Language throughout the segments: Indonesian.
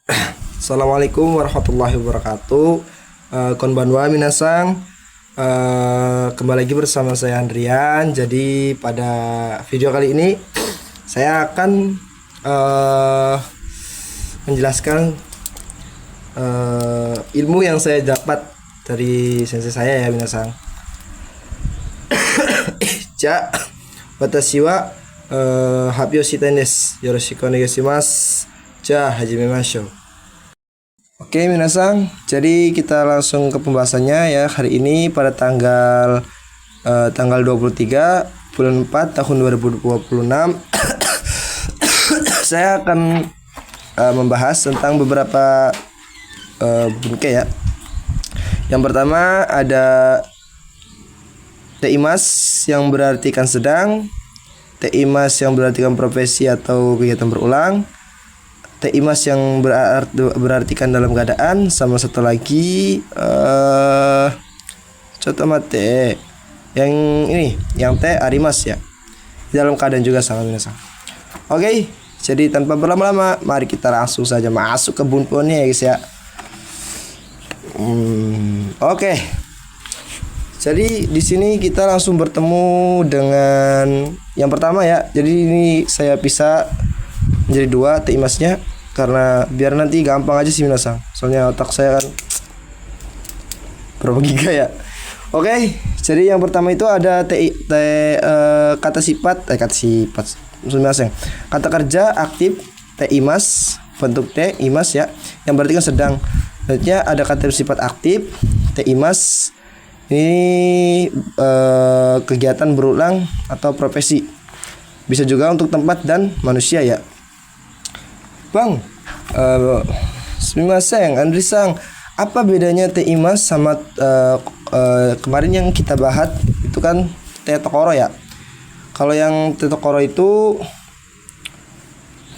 Assalamualaikum warahmatullahi wabarakatuh. Konbanwa minasang. Kembali lagi bersama saya Andrian. Jadi pada video kali ini saya akan menjelaskan ilmu yang saya dapat dari sensei saya ya minasang. Ja, watashi wa Habyo shiten desu. Yoroshiku onegaishimasu. Ja, hajimemashou. Oke minasang, jadi kita langsung ke pembahasannya ya. Hari ini pada tanggal 23 bulan 4 tahun 2026 saya akan membahas tentang beberapa bunke ya. Yang pertama ada teimas yang berartikan sedang, teimas yang berartikan profesi atau kegiatan berulang, teimas yang berartikan dalam keadaan, sama satu lagi contoh mate yang ini, yang te arimas ya, dalam keadaan juga sama minasang. Oke, jadi tanpa berlama-lama mari kita langsung saja masuk ke bunponnya ya guys ya. Oke. Jadi di sini kita langsung bertemu dengan yang pertama ya. Jadi ini saya pisah menjadi dua teimasnya karena biar nanti gampang aja sih minasang. Soalnya otak saya kan berapa giga ya. Oke, jadi yang pertama itu ada kata sifat minasang. Kata kerja aktif teimas, bentuk teimas ya, yang berarti kan sedang. Selanjutnya ada kata sifat aktif teimas. Ini kegiatan berulang atau profesi. Bisa juga untuk tempat dan manusia ya. Bang, sumimasen, Andri-san, apa bedanya teimas sama kemarin yang kita bahas itu kan tetokoro ya. Kalau yang tetokoro itu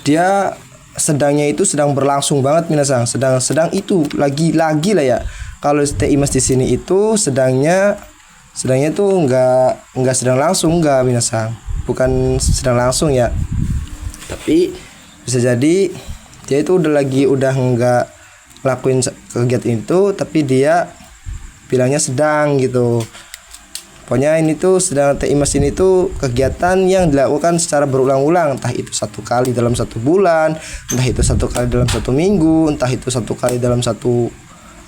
dia sedangnya itu sedang berlangsung banget minasang. Sedang itu lagi lah ya. Kalau teimas di sini itu sedangnya itu enggak sedang langsung, enggak minasang. Bukan sedang langsung ya. Tapi bisa jadi dia itu udah enggak lakuin kegiatan itu, tapi dia bilangnya sedang gitu. Pokoknya ini tuh sedang teimas ini tuh kegiatan yang dilakukan secara berulang-ulang, entah itu satu kali dalam satu bulan, entah itu satu kali dalam satu minggu, entah itu satu kali dalam satu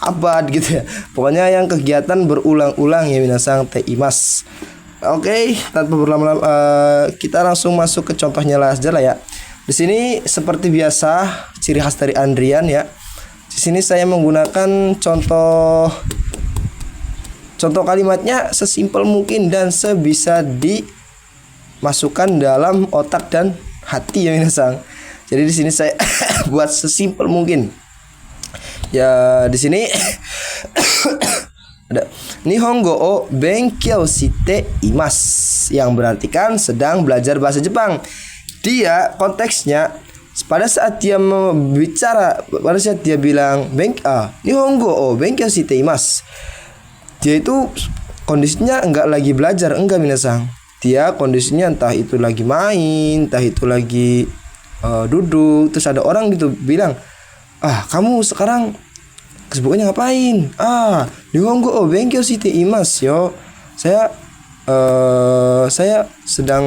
abad gitu ya. Pokoknya yang kegiatan berulang-ulang ya minasang teimas. Oke, tanpa berlama-lama kita langsung masuk ke contohnya aja lah ya. Di sini seperti biasa ciri khas dari Andrian ya. Di sini saya menggunakan contoh kalimatnya sesimpel mungkin dan sebisa dimasukkan dalam otak dan hati ya minasang. Jadi di sini saya buat sesimpel mungkin. Ya di sini ada Nihongo o benkyou shite imasu, yang berarti kan sedang belajar bahasa Jepang. Dia konteksnya pada saat dia bilang Nihongo o benkyou shite imasu, dia itu kondisinya enggak lagi belajar, enggak minasang. Dia kondisinya entah itu lagi main, entah itu lagi duduk. Terus ada orang gitu bilang, kamu sekarang kesibukannya ngapain? Nihongo o benkyou shite imasu yo. Saya sedang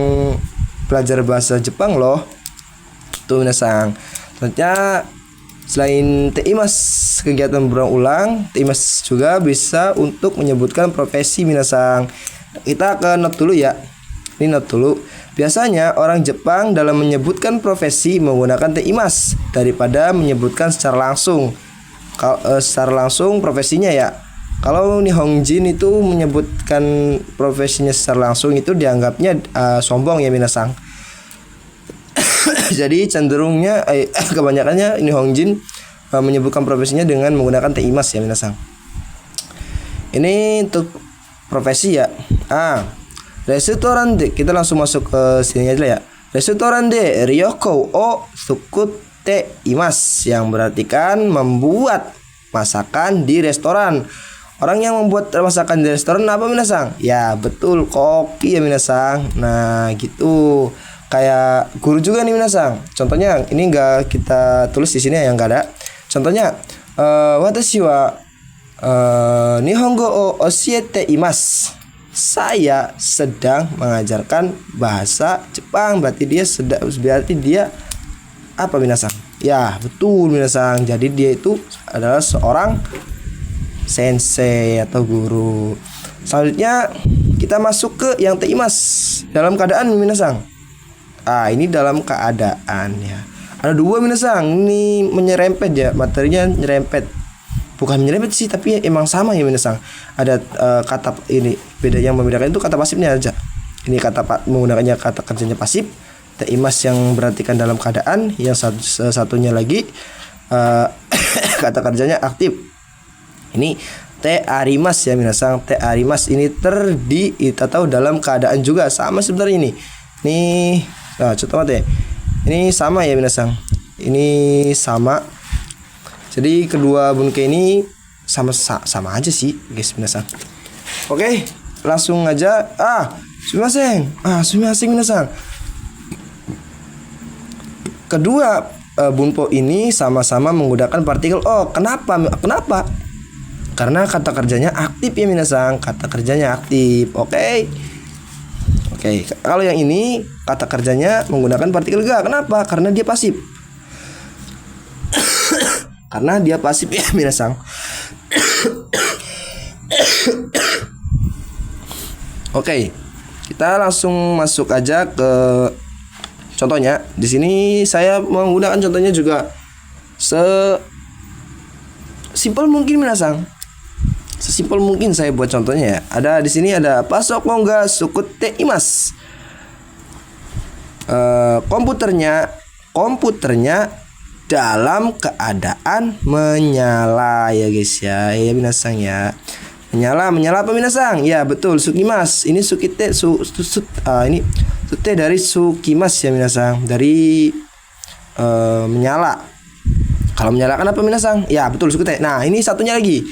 belajar bahasa Jepang loh. Tuh minasang. Selanjutnya selain teimas kegiatan berulang-ulang, teimas juga bisa untuk menyebutkan profesi minasang. Kita ke note dulu ya. Ini note dulu. Biasanya orang Jepang dalam menyebutkan profesi menggunakan teimas daripada menyebutkan secara langsung. Secara langsung profesinya ya. Kalau Nihonjin itu menyebutkan profesinya secara langsung itu dianggapnya sombong ya minasang. Jadi cenderungnya kebanyakannya Nihonjin menyebutkan profesinya dengan menggunakan teimas ya minasang. Ini untuk profesi ya. Restoran de, kita langsung masuk ke sini aja ya. Restoran de ryoko o sukute imasu, yang berarti kan membuat masakan di restoran. Orang yang membuat masakan di restoran apa minasang? Ya betul, koki ya minasang. Nah gitu. Kayak guru juga nih minasang. Contohnya ini enggak kita tulis di sini ya, yang enggak ada. Contohnya, watashi wa nihongo o oshiete imasu. Saya sedang mengajarkan bahasa Jepang. Berarti dia apa minasang? Ya, betul minasang. Jadi dia itu adalah seorang sensei atau guru. Selanjutnya kita masuk ke yang teimas, dalam keadaan minasang. Ini dalam keadaan ya. Ada dua minasang. Ini menyerempet ya, materinya nyerempet. Bukan menyerempet sih, tapi emang sama ya minasang. Ada kata ini, beda yang membedakan itu kata pasifnya aja. Ini menggunakannya kata kerjanya pasif. Teimas yang berartikan dalam keadaan, yang satunya lagi kata kerjanya aktif. Ini te arimas ya minasang. Te arimas ini atau dalam keadaan juga sama sebenarnya ini. Nih, contoh mate. Ini sama ya minasang. Ini sama. Jadi kedua bunke ini sama aja sih, guys minasang. Oke, langsung aja. Sumimasen minasang. Kedua bunpo ini sama-sama menggunakan partikel o. Kenapa? Karena kata kerjanya aktif ya minasang. Kata kerjanya aktif. Oke. Kalau yang ini kata kerjanya menggunakan partikel ga. Kenapa? Karena dia pasif. Karena dia pasif ya minasang. Oke. Kita langsung masuk aja ke contohnya. Di sini saya menggunakan contohnya juga simpel mungkin minasang. Sesimpel mungkin saya buat contohnya ya. Ada di sini ada pasoko ga sukute imas. Komputernya dalam keadaan menyala ya guys ya. Ya minasang ya. Menyala apa minasang? Ya betul, sukimas. Ini sukite ini sute dari sukimas ya minasang. Dari menyala. Kalau menyalakan apa minasang? Ya betul, sukite. Nah, ini satunya lagi.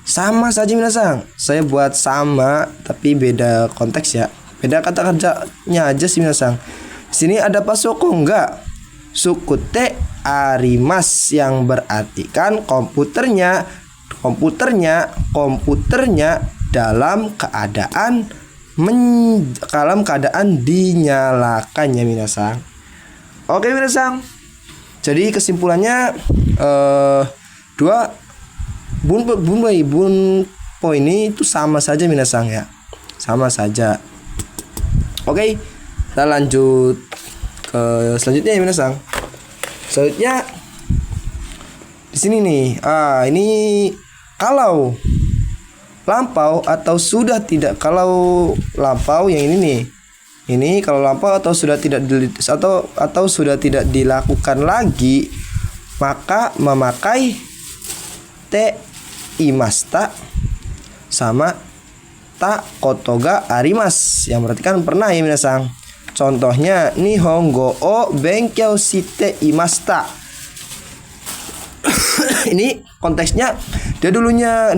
Sama saja minasang. Saya buat sama tapi beda konteks ya. Beda kata kerjanya aja sih minasang. Di sini ada pasoko enggak? Sukute arimas yang berartikan komputernya dalam keadaan dinyalakan ya minasang. Oke minasang. Jadi kesimpulannya dua bunpo ini itu sama saja minasang ya. Sama saja. Oke, kita lanjut ke selanjutnya ya minasang. Selanjutnya di sini nih. Ini kalau lampau atau sudah tidak. Kalau lampau yang ini nih. Ini kalau lampau atau sudah tidak sudah tidak dilakukan lagi, maka memakai te imasta sama ta kotoga arimas yang berarti kan pernah ya minasang. Contohnya nihongo o benkyou shite imasta. Ini konteksnya dia dulunya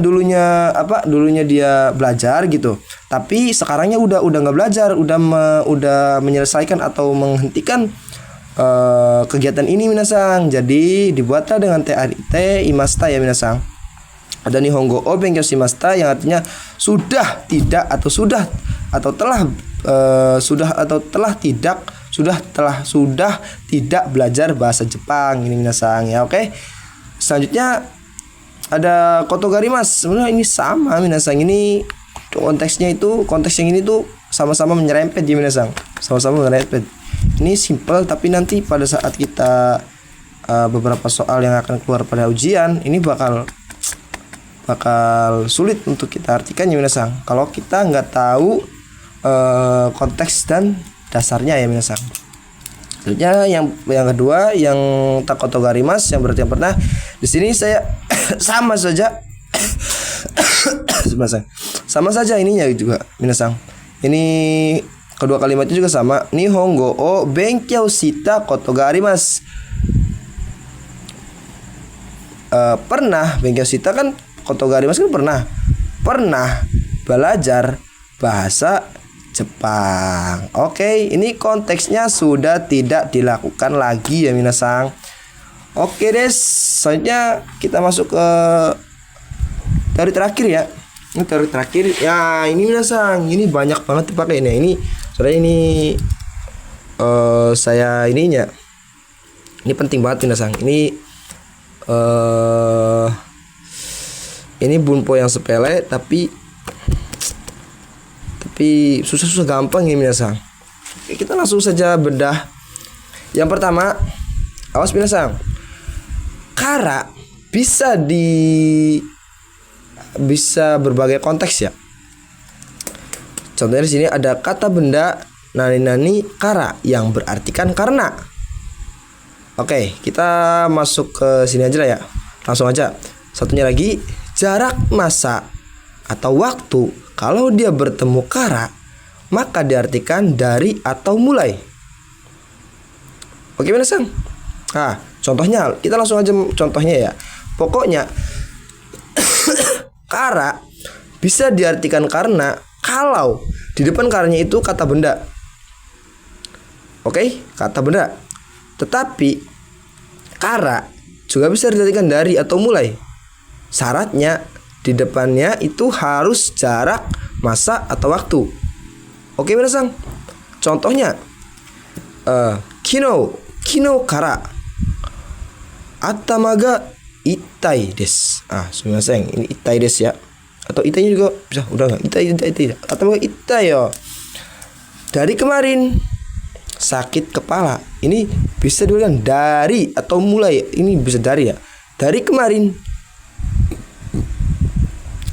dia belajar gitu, tapi sekarangnya udah nggak belajar, udah menyelesaikan atau menghentikan kegiatan ini minasang. Jadi dibuatlah dengan te imasta ya minasang. Ada nihongo o benkyou shimasta yang artinya sudah tidak atau sudah tidak belajar bahasa Jepang ini minasang ya. Oke. Selanjutnya ada kotogarimas. Sebenarnya ini sama minasang. Ini konteks yang ini tuh sama-sama menyerempet ya minasang. Sama-sama menyerempet. Ini simple tapi nanti pada saat kita beberapa soal yang akan keluar pada ujian ini bakal sulit untuk kita artikan ya minasang. Kalau kita nggak tahu konteks dan dasarnya ya minasang. Selanjutnya yang kedua yang takotogarimas yang berarti yang pernah. Di sini saya sama saja sama saja ininya juga minasang. Ini kedua kalimatnya juga sama. Nihongo o benkyou shita koto ga arimasu. Pernah benkyou shita kan koto ga arimasu kan pernah belajar bahasa Jepang. Oke, ini konteksnya sudah tidak dilakukan lagi ya minasang. Oke des. selanjutnya kita masuk ke teori terakhir ya. Ini teori terakhir ya, ini minasang, ini banyak banget dipakai nih. Ini soalnya ini saya ininya, ini penting banget minasang. Ini bunpo yang sepele tapi susah gampang ini minasang. Kita langsung saja bedah. Yang pertama, awas minasang, kara bisa berbagai konteks ya. Contohnya di sini ada kata benda nani kara yang berartikan karena. Oke, kita masuk ke sini aja lah ya. Langsung aja. Satunya lagi, jarak masa atau waktu. Kalau dia bertemu kara, maka diartikan dari atau mulai. Oke minasang. Nah, contohnya kita langsung aja contohnya ya. Pokoknya kara bisa diartikan karena kalau di depan karanya itu kata benda. Oke, kata benda. Tetapi kara juga bisa diartikan dari atau mulai. Syaratnya di depannya itu harus jarak, masa atau waktu. Oke minasang. Contohnya kino kara atamaga itai des. Sumimasen, ini itai des ya. Atau itainya juga bisa, udah enggak? Itai. Atamaga itai yo. Dari kemarin sakit kepala. Ini bisa dibilang dari atau mulai. Ini bisa dari ya. Dari kemarin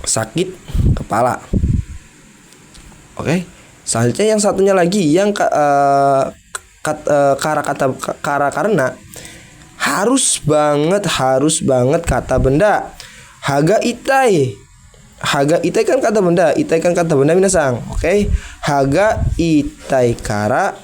sakit kepala. Oke. Selanjutnya yang satunya lagi yang karena harus banget kata benda. Haga itai kan kata benda. Itai kan kata benda minasang. Oke. Haga itai kara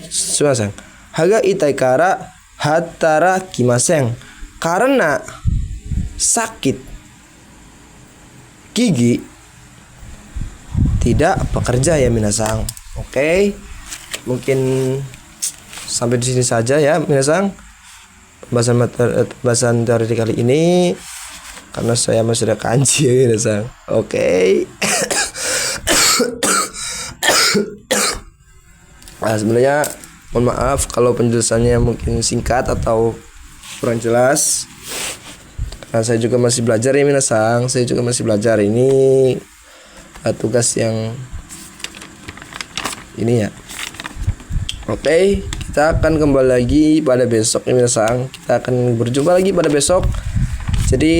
sumasang. Haga itai kara hatara kimaseng. Karena sakit gigi tidak bekerja ya minasang. Oke. Mungkin sampai di sini saja ya minasang. Pembahasan teori kali ini karena saya masih ada kanji ya minasang. Oke. Sebenarnya mohon maaf kalau penjelasannya mungkin singkat atau kurang jelas. Karena saya juga masih belajar ya minasang. Saya juga masih belajar, ini tugas yang ini ya. Oke, kita akan kembali lagi pada besok ya minasang. Kita akan berjumpa lagi pada besok. Jadi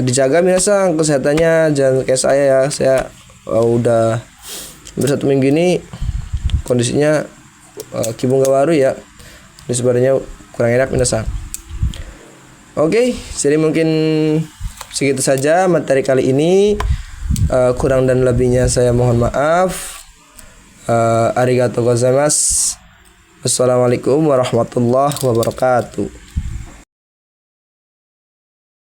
dijaga minasang kesehatannya, jangan kayak saya ya. Saya udah bersatu minggu ini kondisinya kibung gak baru ya. Ini sebenarnya kurang enak minasang. Oke, jadi mungkin segitu saja materi kali ini. Kurang dan lebihnya saya mohon maaf. Arigatou gozaimasu. Wassalamualaikum warahmatullahi wabarakatuh.